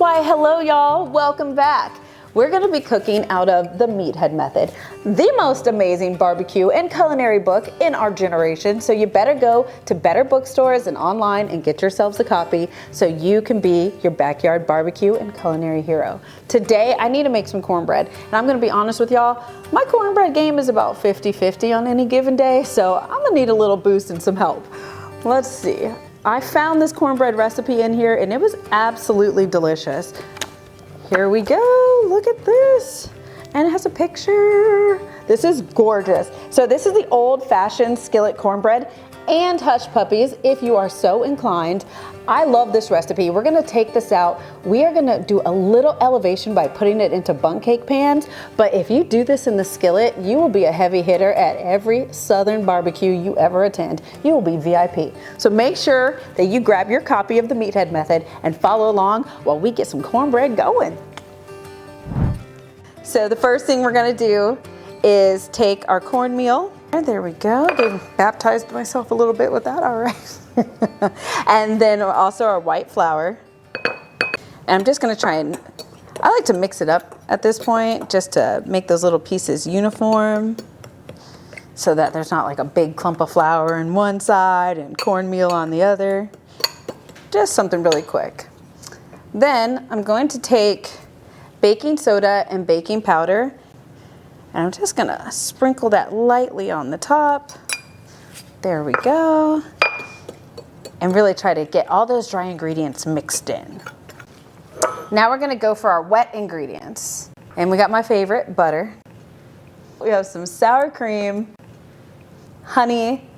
Why, hello y'all, welcome back. We're gonna be cooking out of the Meathead method, the most amazing barbecue and culinary book in our generation. So you better go to better bookstores and online and get yourselves a copy so you can be your backyard barbecue and culinary hero. Today, I need to make some cornbread. And I'm gonna be honest with y'all, my cornbread game is about 50-50 on any given day, so I'm gonna need a little boost and some help. Let's see. I found this cornbread recipe in here and it was absolutely delicious. Here we go, look at this. And it has a picture. This is gorgeous. So this is the old-fashioned skillet cornbread and hush puppies if you are so inclined. I love this recipe. We're gonna take this out. We are gonna do a little elevation by putting it into bundt cake pans, but if you do this in the skillet, you will be a heavy hitter at every Southern barbecue you ever attend. You will be VIP. So make sure that you grab your copy of the Meathead method and follow along while we get some cornbread going. So the first thing we're gonna do is take our cornmeal. There we go. I baptized myself a little bit with that, all right. And then also our white flour. And I'm just gonna try and, I like to mix it up at this point just to make those little pieces uniform so that there's not like a big clump of flour on one side and cornmeal on the other. Just something really quick. Then I'm going to take baking soda and baking powder, and I'm just gonna sprinkle that lightly on the top. There we go. And really try to get all those dry ingredients mixed in. Now we're gonna go for our wet ingredients. And we got my favorite, butter. We have some sour cream, honey,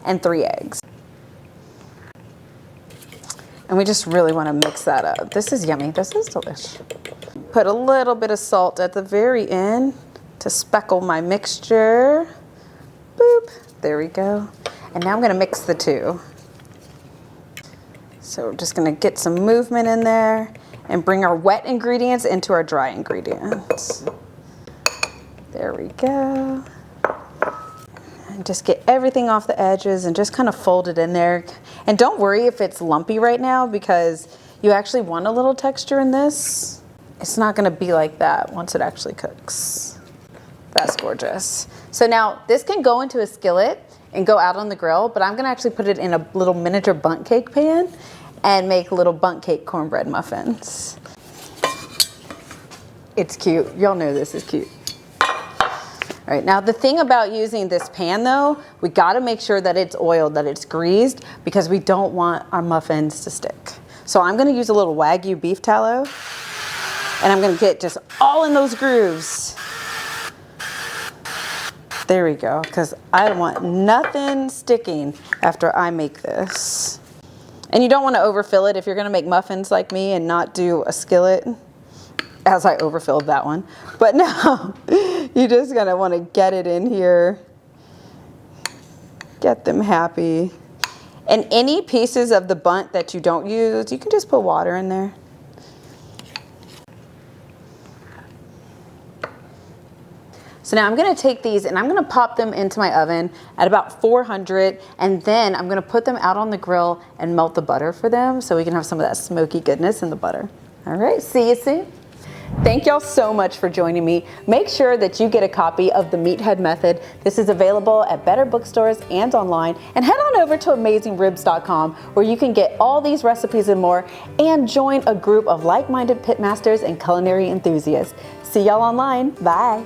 and 3 eggs. And we just really wanna mix that up. This is yummy, this is delicious. Put a little bit of salt at the very end to speckle my mixture. Boop, there we go. And now I'm gonna mix the two. So we're just gonna get some movement in there and bring our wet ingredients into our dry ingredients. There we go. And just get everything off the edges and just kind of fold it in there. And don't worry if it's lumpy right now because you actually want a little texture in this. It's not gonna be like that once it actually cooks. That's gorgeous. So now this can go into a skillet and go out on the grill, but I'm gonna actually put it in a little miniature bundt cake pan and make little bundt cake cornbread muffins. It's cute, y'all know this is cute. All right, now the thing about using this pan though, we gotta make sure that it's oiled, that it's greased, because we don't want our muffins to stick. So I'm gonna use a little Wagyu beef tallow, and I'm gonna get just all in those grooves. There we go, because I don't want nothing sticking after I make this. And you don't want to overfill it if you're going to make muffins like me and not do a skillet, as I overfilled that one. But no, you're just going to want to get it in here, get them happy. And any pieces of the bundt that you don't use, you can just put water in there. So now I'm gonna take these and I'm gonna pop them into my oven at about 400, and then I'm gonna put them out on the grill and melt the butter for them so we can have some of that smoky goodness in the butter. All right, see you soon. Thank y'all so much for joining me. Make sure that you get a copy of the Meathead method. This is available at better bookstores and online. And head on over to AmazingRibs.com where you can get all these recipes and more and join a group of like-minded pitmasters and culinary enthusiasts. See y'all online, bye.